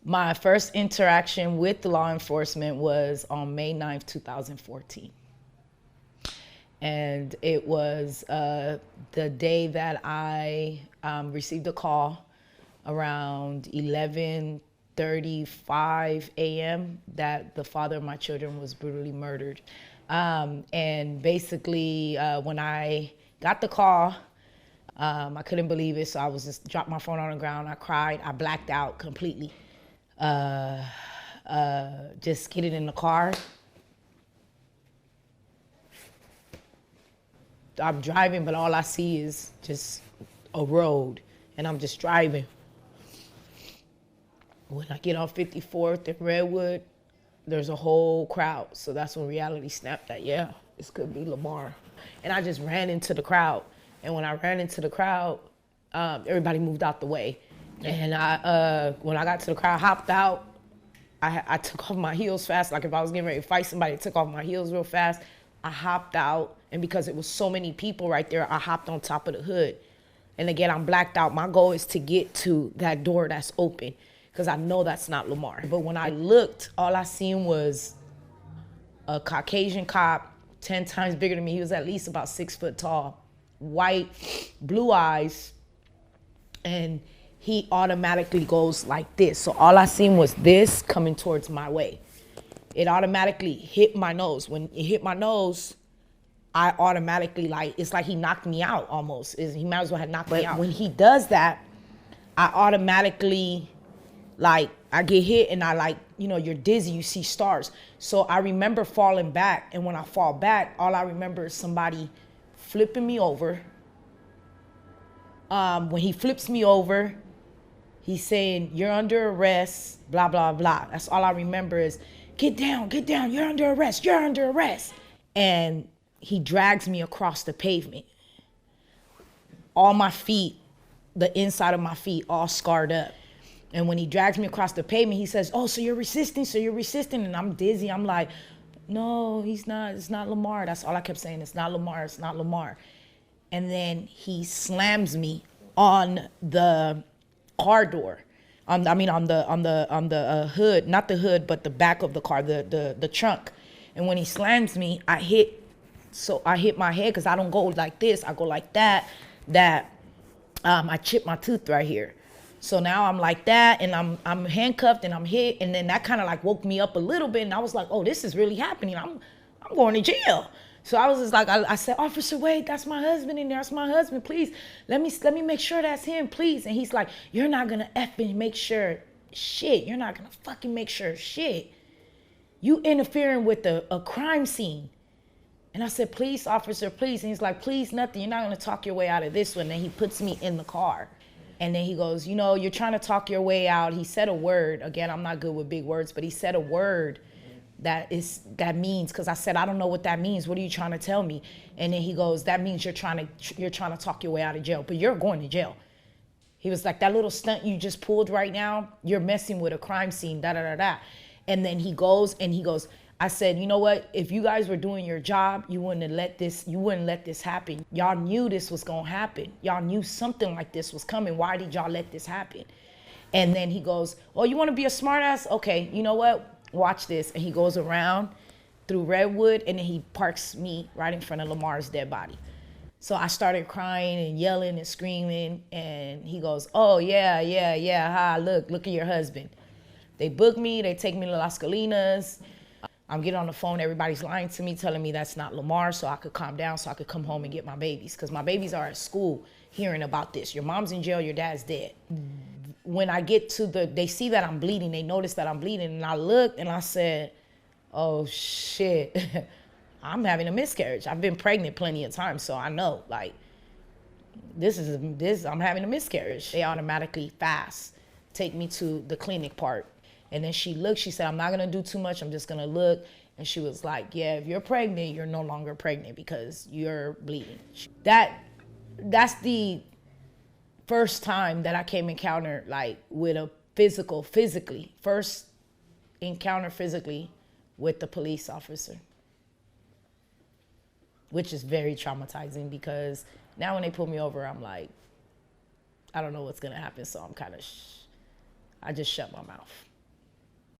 My first interaction with law enforcement was on May 9th, 2014. And it was the day that I received a call around 11:35 a.m. that the father of my children was brutally murdered. And basically, when I got the call, I couldn't believe it, so I was just dropped my phone on the ground. I cried. I blacked out completely. Just getting in the car. I'm driving, but all I see is just a road, and I'm just driving. When I get off 54th and Redwood, there's a whole crowd. So that's when reality snapped that, yeah, this could be Lamar. And I just ran into the crowd. And when I ran into the crowd, everybody moved out the way. And when I got to the crowd, I hopped out. I took off my heels fast. Like if I was getting ready to fight somebody, I took off my heels real fast. I hopped out. And because it was so many people right there, I hopped on top of the hood. And again, I'm blacked out. My goal is to get to that door that's open, because I know that's not Lamar. But when I looked, all I seen was a Caucasian cop, 10 times bigger than me. He was at least about 6 foot tall, white, blue eyes, and he automatically goes like this. So all I seen was this coming towards my way. It automatically hit my nose. When it hit my nose, I automatically, like, it's like he knocked me out almost. He might as well have knocked me out. When he does that, I automatically, like, I get hit and I, like, you know, you're dizzy, you see stars. So I remember falling back, and when I fall back, all I remember is somebody flipping me over. When he flips me over, he's saying, "You're under arrest," blah, blah, blah. That's all I remember is, get down, you're under arrest, you're under arrest. And he drags me across the pavement. All my feet, the inside of my feet, all scarred up. And when he drags me across the pavement, he says, "Oh, so you're resisting, And I'm dizzy. I'm like, no, he's not. It's not Lamar. That's all I kept saying. It's not Lamar. It's not Lamar. And then he slams me on the car door. On the hood, not the hood, but the back of the car, the trunk. And when he slams me, I hit my head, because I don't go like this. I go like that. I chipped my tooth right here. So now I'm like that, and I'm handcuffed, and I'm hit, and then that kind of like woke me up a little bit, and I was like, oh, this is really happening. I'm going to jail. So I was just like, I said, "Officer Wade, that's my husband in there. That's my husband. Please, let me make sure that's him, please." And he's like, "You're not gonna effing make sure shit. You're not gonna fucking make sure shit. You interfering with a crime scene." And I said, "Please, officer, please." And he's like, "Please, nothing. You're not gonna talk your way out of this one." And then he puts me in the car. And then he goes, "You know, you're trying to talk your way out." He said a word. Again, I'm not good with big words, but he said a word that means, because I said, "I don't know what that means. What are you trying to tell me?" And then he goes, "That means you're trying to talk your way out of jail, but you're going to jail." He was like, "That little stunt you just pulled right now, you're messing with a crime scene, da da da da." And then he goes, I said, "You know what? If you guys were doing your job, you wouldn't let this happen. Y'all knew this was gonna happen. Y'all knew something like this was coming. Why did y'all let this happen?" And then he goes, "Oh, you want to be a smartass? Okay, you know what? Watch this." And he goes around through Redwood, and then he parks me right in front of Lamar's dead body. So I started crying and yelling and screaming, and he goes, "Oh, yeah, ha, look at your husband." They book me, they take me to Las Colinas. I'm getting on the phone, everybody's lying to me, telling me that's not Lamar, so I could calm down, so I could come home and get my babies, because my babies are at school hearing about this. Your mom's in jail, your dad's dead. When I get to they see that I'm bleeding, they notice that I'm bleeding, and I looked and I said, "Oh shit, I'm having a miscarriage." I've been pregnant plenty of times, so I know, like, I'm having a miscarriage. They automatically take me to the clinic part. And then she looked, she said, "I'm not gonna do too much, I'm just gonna look." And she was like, "Yeah, if you're pregnant, you're no longer pregnant because you're bleeding." That's the first time that I came encounter, like, with a first encounter physically with the police officer, which is very traumatizing, because now when they pull me over, I'm like, I don't know what's gonna happen, so I'm kind of, I just shut my mouth.